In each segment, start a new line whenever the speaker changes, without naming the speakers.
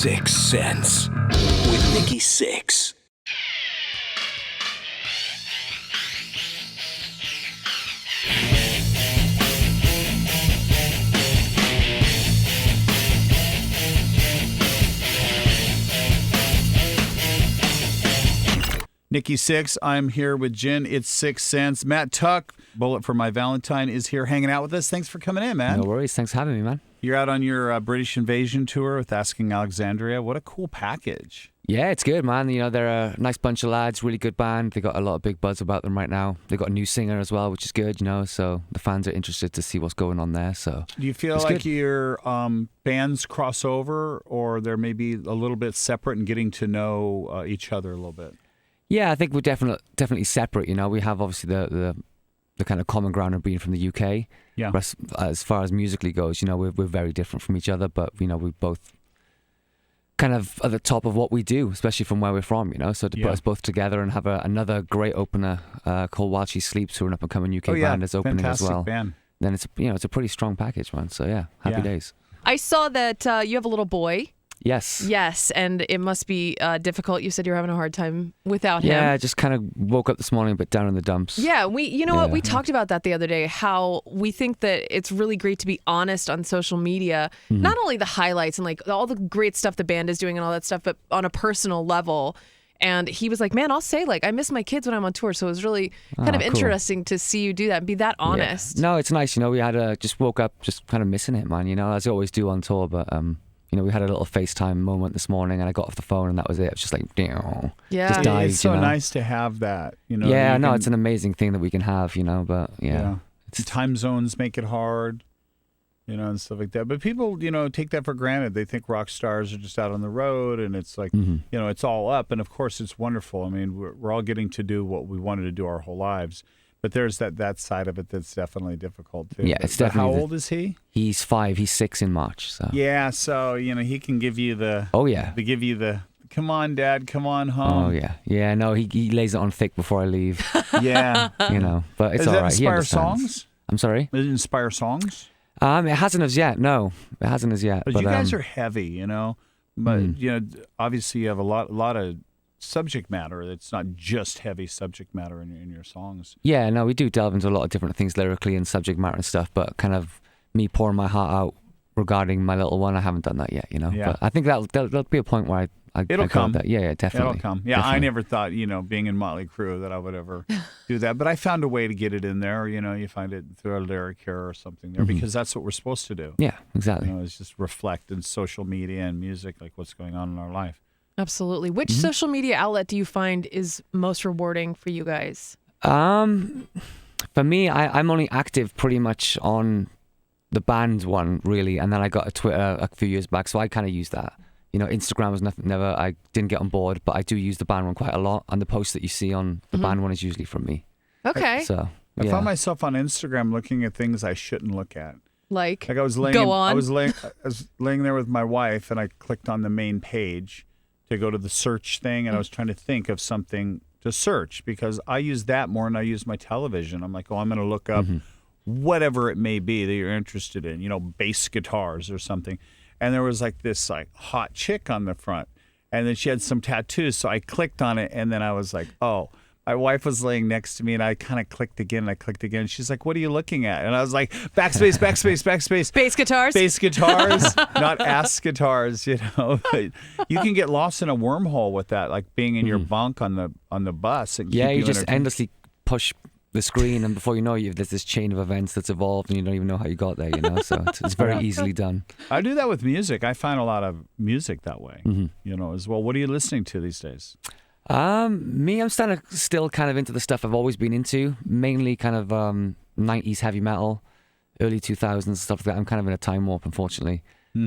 Sixx Sense with Nikki Sixx.
Nikki Sixx, I'm here with Jen. It's Sixx Sense. Matt Tuck, Bullet for My Valentine, is here hanging out with us. Thanks for coming in, man.
No worries. Thanks for having me, man.
You're out on your British Invasion tour with Asking Alexandria. What a cool package.
Yeah, it's good, man. You know, they're a nice bunch of lads, really good band. They got a lot of big buzz about them right now. They got a new singer as well, which is good, you know, so the fans are interested to see what's going on there. So
do you feel like your bands cross over, or they're maybe a little bit separate and getting to know each other a little bit?
Yeah, I think we're definitely separate. You know, we have obviously the kind of common ground of being from the UK.
Yeah.
But as far as musically goes, you know, we're very different from each other, but you know, we both kind of at the top of what we do, especially from where we're from. You know, so to put us both together and have another great opener called While She Sleeps, who are an up and coming UK band, is opening
fantastic
as well.
Band.
Then it's it's a pretty strong package, man. So yeah, happy days.
I saw that you have a little boy.
Yes.
Yes, and it must be difficult. You said you're having a hard time without him.
Yeah, I just kind of woke up this morning a bit down in the dumps.
Yeah, what? We talked about that the other day, how we think that it's really great to be honest on social media. Mm-hmm. Not only the highlights and like all the great stuff the band is doing and all that stuff, but on a personal level. And he was like, man, I'll say, like, I miss my kids when I'm on tour. So it was really kind of interesting to see you do that and be that honest.
Yeah. No, it's nice. You know, we had just woke up just kind of missing it, man, you know, as I always do on tour. But, you know, we had a little FaceTime moment this morning and I got off the phone and that was it. It was just like, just died,
it's so nice to have that, you know.
Yeah, no, it's an amazing thing that we can have, you know, but
time zones make it hard, you know, and stuff like that. But people, you know, take that for granted. They think rock stars are just out on the road and it's like, you know, it's all up. And of course it's wonderful. I mean, we're all getting to do what we wanted to do our whole lives. But there's that side of it that's definitely difficult too.
Yeah, it's definitely.
How old is he?
He's 5. He's 6 in March. So
yeah, so you know he can give you the.
Oh yeah.
To give you the. Come on, Dad. Come on home.
Oh yeah, yeah. No, he lays it on thick before I leave.
Yeah.
You know, but it's
all
right.
Does that inspire songs?
I'm sorry.
Does it inspire songs?
It hasn't as yet. No, it hasn't as yet.
But you guys are heavy, you know. But you know, obviously you have a lot of subject matter. It's not just heavy subject matter in your songs.
Yeah, no, we do delve into a lot of different things lyrically and subject matter and stuff, but kind of me pouring my heart out regarding my little one, I haven't done that yet, you know.
Yeah.
But I think that'll be a point where
It'll come.
That. Yeah, definitely.
It'll come. Yeah,
definitely.
I never thought, you know, being in Motley Crue that I would ever do that, but I found a way to get it in there. You know, you find it through a lyric here or something there because that's what we're supposed to do.
Yeah, exactly.
You know, it's just reflect in social media and music, like what's going on in our life.
Absolutely. Which social media outlet do you find is most rewarding for you guys?
For me, I'm only active pretty much on the band one, really, and then I got a Twitter a few years back, so I kind of use that. You know, Instagram was I didn't get on board, but I do use the band one quite a lot, and the posts that you see on the band one is usually from me.
Okay.
So
I found myself on Instagram looking at things I shouldn't look at.
Like
I was laying. I was laying there with my wife, and I clicked on the main page to go to the search thing, and I was trying to think of something to search because I use that more than I use my television. I'm like, I'm going to look up whatever it may be that you're interested in, you know, bass guitars or something. And there was like this like hot chick on the front, and then she had some tattoos. So I clicked on it, and then I was like, oh. My wife was laying next to me, and I kind of clicked again, and I clicked again. She's like, what are you looking at? And I was like, backspace, backspace, backspace.
Bass guitars?
Bass guitars, not ass guitars, you know. But you can get lost in a wormhole with that, like being in your bunk on the bus. And
you just endlessly push the screen, and before you know it, there's this chain of events that's evolved, and you don't even know how you got there, you know. So it's very easily done.
I do that with music. I find a lot of music that way, you know, as well. What are you listening to these days?
Me, I'm still kind of into the stuff I've always been into, mainly kind of 90s heavy metal, early 2000s, stuff like that. I'm kind of in a time warp, unfortunately.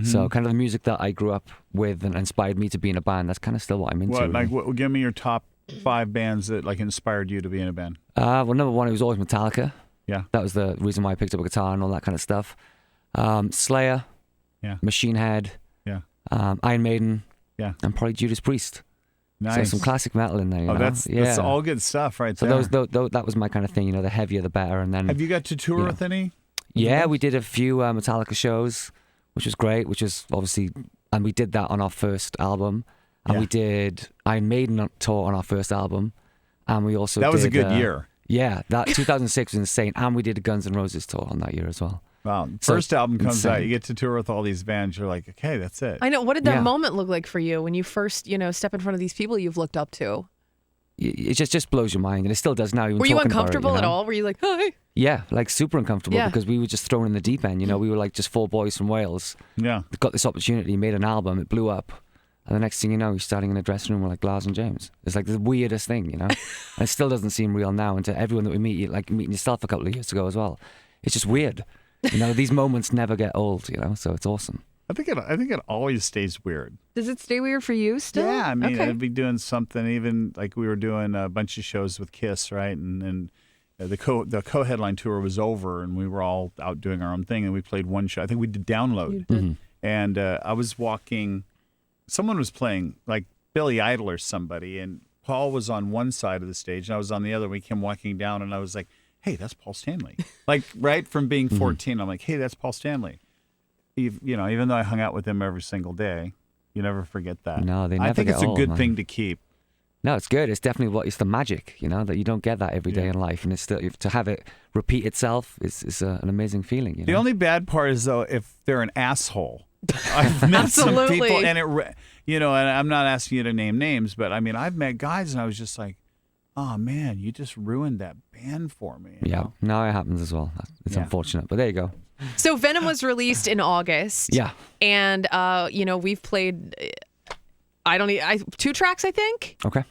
So kind of the music that I grew up with and inspired me to be in a band, that's kind of still what I'm into.
Give me your top 5 bands that like inspired you to be in a band.
Well, number one, it was always Metallica.
Yeah.
That was the reason why I picked up a guitar and all that kind of stuff. Slayer.
Yeah.
Machine Head.
Yeah.
Iron Maiden.
Yeah.
And probably Judas Priest.
Nice.
So some classic metal in there. You know?
That's all good stuff right there.
So that was my kind of thing. You know, the heavier the better. And then
have you got to tour with any?
Yeah, we did a few Metallica shows, which was great. Which is obviously and we did that on our first album, and we did Iron Maiden tour on our first album, and we also
That was a
did,
good year.
Yeah, that 2006 was insane, and we did a Guns N' Roses tour on that year as well.
Wow.
So
First album comes
insane.
out, you get to tour with all these bands, you're like, okay, that's it.
I know. What did that
Yeah.
moment look like for you when you first, step in front of these people you've looked up to?
It just blows your mind, and it still does now. Even
Were you
talking about it,
uncomfortable at
know?
all? Were you like, hi?
Yeah, like super uncomfortable
Yeah.
because we were just thrown in the deep end. We were like just 4 boys from Wales.
Yeah.
Got this opportunity, made an album, it blew up. And the next thing you know, you're starting in a dressing room with like Lars and James. It's like the weirdest thing, and it still doesn't seem real now. And to everyone that we meet, like meeting yourself a couple of years ago as well, it's just weird. These moments never get old, so it's awesome.
I think it always stays weird.
Does it stay weird for you still?
Yeah, I mean,
okay.
I'd be doing something, even like we were doing a bunch of shows with Kiss, right? And the co-headline tour was over, and we were all out doing our own thing, and we played one show. I think we did Download.
Mm-hmm.
And I was walking, someone was playing, like Billy Idol or somebody, and Paul was on one side of the stage, and I was on the other. We came walking down, and I was like, hey, that's Paul Stanley. Like, right from being 14, I'm like, hey, that's Paul Stanley. Even though I hung out with him every single day, you never forget that.
No, they never
I think
get
it's a
old,
good
man.
thing to keep.
No, it's good. It's definitely it's the magic, that you don't get that every day in life. And it's still, to have it repeat itself is an amazing feeling,
The only bad part is, though, if they're an asshole. I've met some
Absolutely.
people, and and I'm not asking you to name names, but I mean, I've met guys, and I was just like, oh man, you just ruined that band for me. you
Yeah,
know?
no, it happens as well. It's
Yeah.
unfortunate, but there you go.
So Venom was released in August.
Yeah.
And, we've played, 2 tracks, I think.
Okay.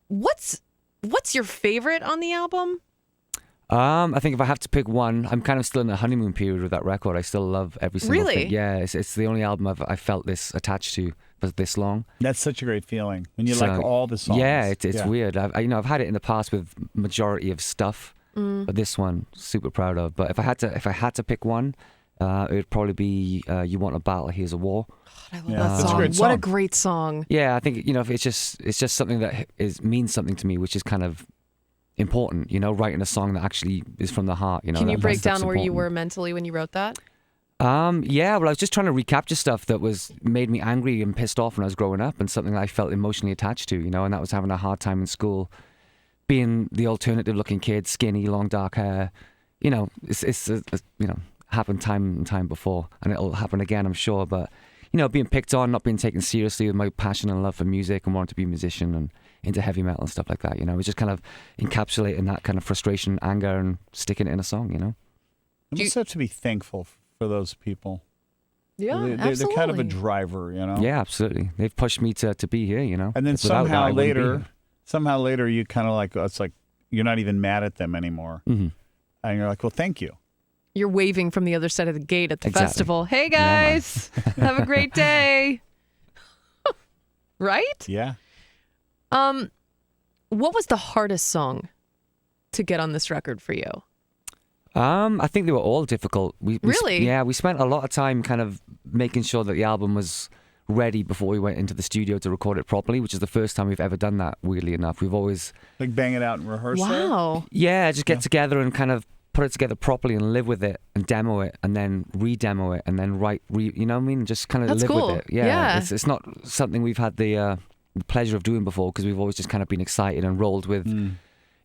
What's your favorite on the album?
I think if I have to pick one, I'm kind of still in the honeymoon period with that record. I still love every single
Really?
thing. Yeah, it's the only album I felt this attached to for this long.
That's such a great feeling when you
So,
like all the songs.
Yeah, it's weird. I've had it in the past with majority of stuff, but this one super proud of. But if I had to pick one, it would probably be "You Want a Battle, Here's a War."
I love
Yeah,
that
that's a
song.
great
What a
song.
great song.
Yeah, I think it's just something that means something to me, which is kind of important. Writing a song that actually is from the heart.
Can you
that
break
stuff's
down where you
important.
were mentally when you wrote that?
Yeah, well, I was just trying to recapture stuff that made me angry and pissed off when I was growing up, and something that I felt emotionally attached to, and that was having a hard time in school, being the alternative-looking kid, skinny, long, dark hair. It's happened time and time before, and it'll happen again, I'm sure. But being picked on, not being taken seriously with my passion and love for music, and wanting to be a musician and into heavy metal and stuff like that. It's just kind of encapsulating that kind of frustration, anger, and sticking it in a song.
You must have to be thankful for those people.
Yeah,
They're kind of a
absolutely.
driver,
Yeah, absolutely. They've pushed me to be here.
And then
Without that, I
somehow
wouldn't be here.
later, you kind of like, it's like you're not even mad at them anymore.
Mm-hmm.
And you're like, well, thank you.
You're waving from the other side of the gate at the
Exactly.
festival. Hey
Yeah, man.
guys, have a great day. Right?
Yeah.
What was the hardest song to get on this record for you?
I think they were all difficult.
Really?
Yeah, we spent a lot of time kind of making sure that the album was ready before we went into the studio to record it properly, which is the first time we've ever done that, weirdly enough. We've always,
Like bang it out in rehearsal.
Wow.
just get together and kind of put it together properly and live with it and demo it and then re-demo it and then you know what I mean? Just kind of
That's
live
cool.
with it. Yeah.
Yeah.
It's not something we've had the pleasure of doing before, because we've always just kind of been excited and rolled with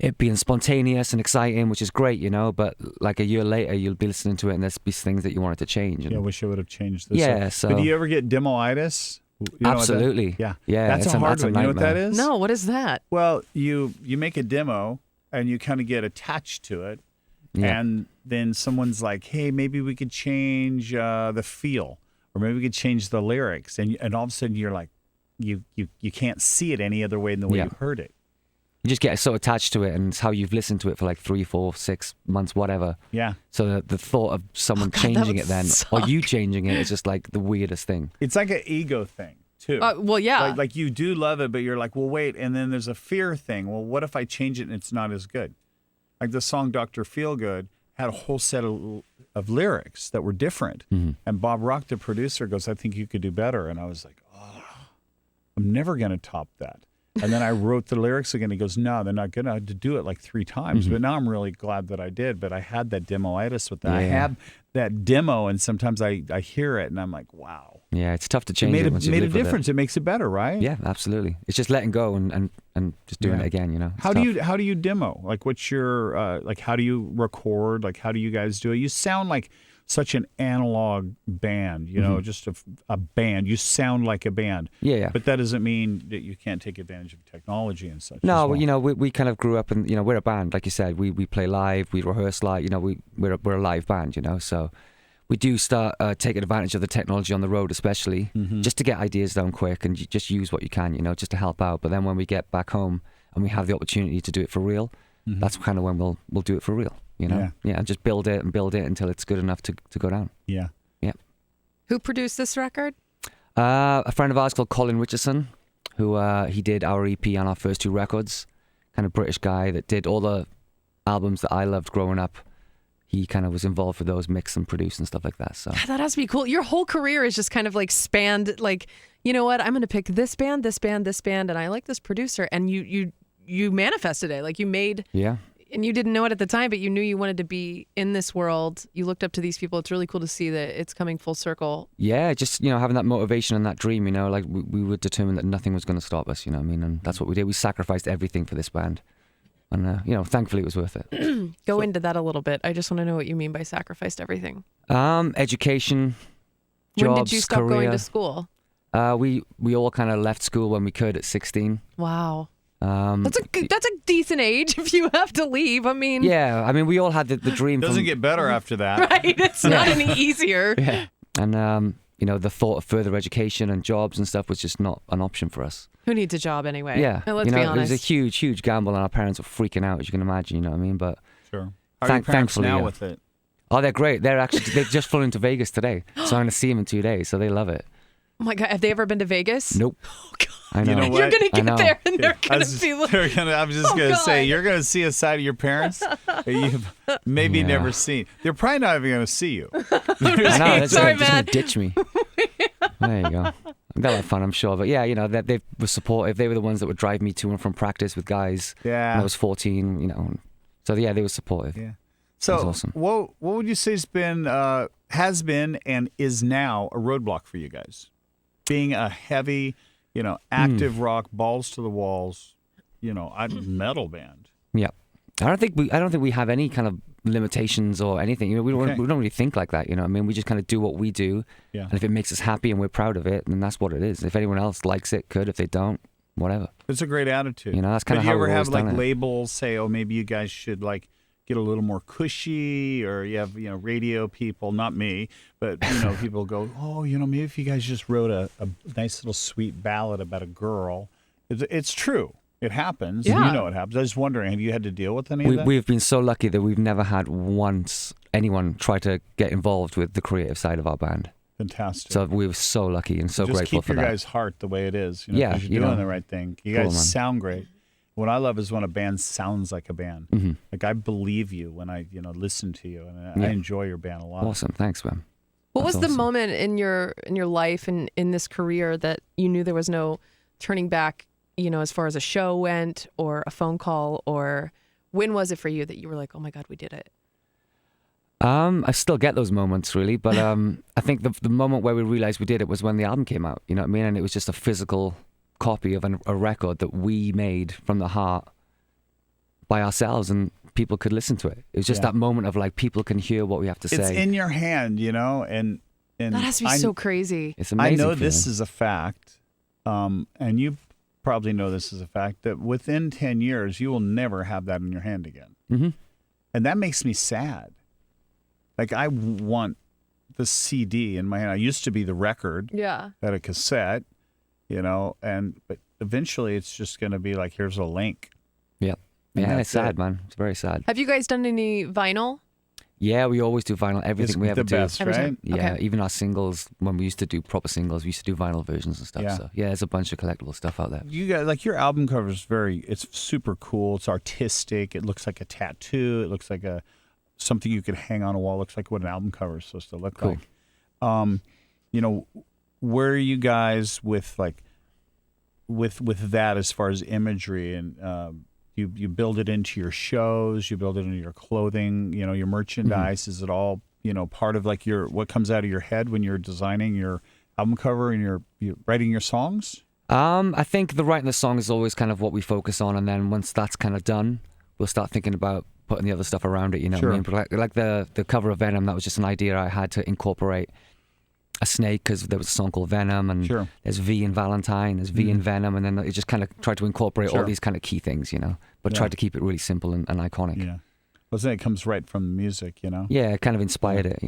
it being spontaneous and exciting, which is great, but like a year later you'll be listening to it and there's be things that you wanted to change.
Yeah, I wish I would have changed this.
Yeah, so-
But do you ever get demoitis? You know what that-
Absolutely.
Yeah.
Yeah,
That's
it's
a
a-
hard
that's a
one. You know what that
nightmare.
is?
No, what is that?
Well, you make a demo and you kind of get attached to it.
Yeah.
And then someone's like, hey, maybe we could change the feel, or maybe we could change the lyrics. And all of a sudden you're like, you can't see it any other way than the way
Yeah.
you heard it.
You just get so attached to it, and it's how you've listened to it for like 3, 4, 6 months, whatever.
Yeah.
So the thought of someone
God, that
changing
would
it then,
suck.
or you changing it, is just like the weirdest thing.
It's like an ego thing, too.
Well, yeah.
Like you do love it, but you're like, well, wait. And then there's a fear thing. Well, what if I change it and it's not as good? Like the song Dr. Feelgood had a whole set of lyrics that were different. And Bob Rock, the producer, goes, I think you could do better. And I was like, oh, I'm never going to top that. And then I wrote the lyrics again. He goes, no, they're not good. I had to do it like 3 times. But now I'm really glad that I did. But I had that demoitis with that. I have that demo, and sometimes I hear it, and I'm like, wow.
Yeah, it's tough to change
It
it once you
made a
live with
difference. It makes it better, right?
Yeah, absolutely. It's just letting go and just doing it again, you know. It's
How
tough.
do you demo? Like, what's your like? How do you record? Like, how do you guys do it? You sound like such an analog band, you know, just a band. You sound like a band.
Yeah.
But that doesn't mean that you can't take advantage of technology and such.
No,
as well.
you know, we kind of grew up and, you know, we're a band, like you said. We play live, we rehearse live, you know, we're a live band, you know, so we do start taking advantage of the technology on the road, especially, just to get ideas down quick and just use what you can, you know, just to help out. But then when we get back home and we have the opportunity to do it for real, that's kind of when we'll do it for real. You know, and just build it until it's good enough to go down.
Yeah.
Who produced this record?
A friend of ours called Colin Richardson, who he did our EP on our first 2 records. Kind of British guy that did all the albums that I loved growing up. He kind of was involved with those, mix and produce and stuff like that. So
God, that has to be cool. Your whole career is just kind of like spanned. Like, you know what? I'm going to pick this band, and I like this producer. And you manifested it. Like you made.
Yeah.
And you didn't know it at the time, but you knew you wanted to be in this world. You looked up to these people. It's really cool to see that it's coming full circle.
Yeah, just, you know, having that motivation and that dream, you know, like we were determined that nothing was going to stop us, you know what I mean? And that's what we did. We sacrificed everything for this band. And, you know, thankfully it was worth it.
Go into that a little bit. I just want to know what you mean by sacrificed everything.
Education, jobs,
When did you stop
career.
going to school?
We all kind of left school when we could at 16.
Wow. That's a decent age if you have to leave. I mean,
Yeah, I mean, we all had the dream.
Doesn't get better after that.
right? It's not any easier.
Yeah. And, you know, the thought of further education and jobs and stuff was just not an option for us.
Who needs a job anyway?
Yeah.
Let's
you know,
be honest.
it was a huge, huge gamble, and our parents were freaking out, as you can imagine, you know what I mean? But
Sure. How are your parents
thankfully,
now
yeah.
with it?
Oh, they're great. They've just flown into Vegas today, so I'm going to see them in 2 days, so they love it.
Oh my God, have they ever been to Vegas?
Nope.
Oh God.
I know.
You know what?
You're gonna
I know.
get there and they're
I
gonna
was just,
be like,
I'm just
Oh,
going to say,
God.
you're going to see a side of your parents that you've maybe
Yeah.
never seen. They're probably not even going to see you.
I know. They're
Sorry,
just going
man.
to ditch me. There you go. They'll have fun, I'm sure. But yeah, you know, they were supportive. They were the ones that would drive me to and from practice with guys
Yeah.
when I was 14, you know. So yeah, they were supportive.
Yeah. So,
That's awesome.
what would you say has been, and is now a roadblock for you guys? Being a heavy, you know, active rock, balls to the walls, you know, metal band.
Yeah. I don't think we have any kind of limitations or anything. You know, we don't really think like that. You know what I mean? We just kind of do what we do.
Yeah.
And if it makes us happy and we're proud of it, then that's what it is. If anyone else likes it, good. If they don't, whatever.
It's a great attitude.
You know, that's kinda
But
how
do you
we've
ever
always
have like
done it.
labels say, oh, maybe you guys should like get a little more cushy, or you have, you know, radio people, not me, but, you know, people go, oh, you know, maybe if you guys just wrote a nice little sweet ballad about a girl. It's true. It happens.
Yeah.
You know it happens. I was wondering, have you had to deal with any of that?
We've been so lucky that we've never had once anyone try to get involved with the creative side of our band.
Fantastic.
So we were so lucky and so
just
grateful
keep
for
your
that.
guys' heart the way it is. You know,
Yeah,
'cause you're
you
doing
know.
the right thing. You
Cool,
guys
man.
sound great. What I love is when a band sounds like a band.
Mm-hmm.
Like I believe you when I, you know, listen to you, and I
Yeah.
enjoy your band a lot.
Awesome. Thanks, man.
What was
That's
the
awesome.
moment in your life and in this career that you knew there was no turning back, you know, as far as a show went or a phone call, or when was it for you that you were like, oh my God, we did it?
I still get those moments really, but I think the moment where we realized we did it was when the album came out. You know what I mean? And it was just a physical copy of a record that we made from the heart by ourselves, and people could listen to it. It was just
Yeah.
that moment of like people can hear what we have to
It's
say.
in your hand, you know, and
That has to be so crazy.
It's
I
amazing.
know this
feeling.
is a fact, and you probably know this is a fact, that within 10 years, you will never have that in your hand again.
Mm-hmm.
And that makes me sad. Like, I want the CD in my hand. I used to be the record,
Yeah.
had a cassette, you know, but eventually it's just going to be like, here's a link.
Yeah.
And
Yeah,
that's
it's sad,
it.
man. It's very sad.
Have you guys done any vinyl?
Yeah, we always do vinyl. Everything
It's
we ever
the
do.
best,
Every
right?
time.
Yeah,
Okay.
even our singles, when we used to do proper singles, we used to do vinyl versions and stuff.
Yeah.
So yeah, there's a bunch of collectible stuff out there.
You guys, like, your album cover is it's super cool. It's artistic. It looks like a tattoo. It looks like something you could hang on a wall. It looks like what an album cover is supposed to look
Cool.
like. You know, where are you guys with like with that as far as imagery and you build it into your shows, you build it into your clothing, your merchandise. Is it all part of like what comes out of your head when you're designing your album cover and you're writing your songs?
I think the writing the song is always kind of what we focus on, and then once that's kind of done, we'll start thinking about putting the other stuff around it.
Sure.
What I mean? Like the cover of Venom, that was just an idea I had to incorporate a snake, because there was a song called Venom, and
Sure.
there's V in Valentine, there's V in Venom, and then it just kind of tried to incorporate all these kind of key things, but tried to keep it really simple and iconic.
Yeah. Well, then it comes right from the music,
Yeah, it kind of inspired it,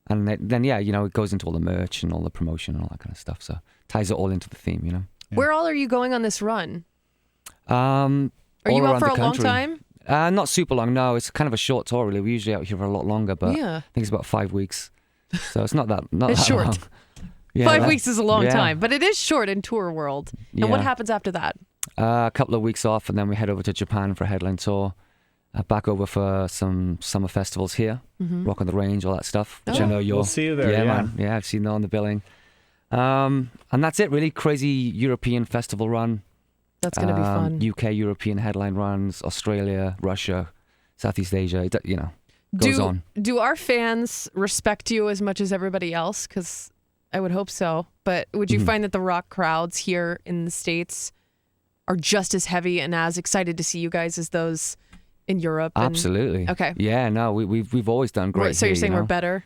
And then it goes into all the merch and all the promotion and all that kind of stuff. So ties it all into the theme,
Yeah.
Where all are you going on this run?
Are
you out for a long time?
Not super long, no. It's kind of a short tour, really. We're usually out here for a lot longer, but
Yeah.
I think it's about 5 weeks. So it's not that
It's
that
short.
long. Yeah,
5 weeks is a long
yeah.
time, but it is short in tour world. And what
Yeah.
happens after that?
A couple of weeks off, and then we head over to Japan for a headline tour. Back over for some summer festivals here, Rock on the Range, all that stuff, which I know you're.
We'll see you there, yeah.
Man. Yeah, I've seen that on the billing. And that's it, really. Crazy European festival run.
That's going to be fun.
UK European headline runs, Australia, Russia, Southeast Asia. Goes on.
Do our fans respect you as much as everybody else? Because I would hope so. But would you find that the rock crowds here in the States are just as heavy and as excited to see you guys as those in Europe?
Absolutely.
Okay.
Yeah, no, we've always done great.
So you're
here,
saying we're better?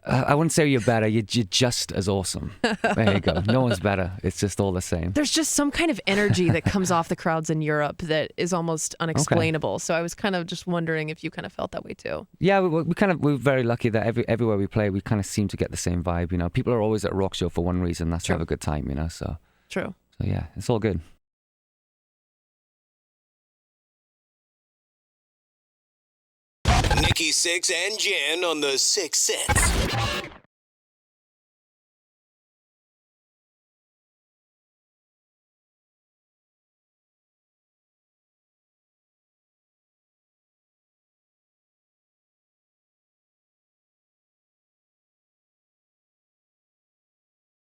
I wouldn't say you're better. You're just as awesome. There you go. No one's better. It's just all the same.
There's just some kind of energy that comes off the crowds in Europe that is almost unexplainable. So I was kind of just wondering if you kind of felt that way too.
Yeah, we're very lucky that everywhere we play, we kind of seem to get the same vibe. People are always at a rock show for one reason. That's to have a good time. So
True.
So yeah, it's all good.
Nikki Sixx and Jenn on the Sixx Sense.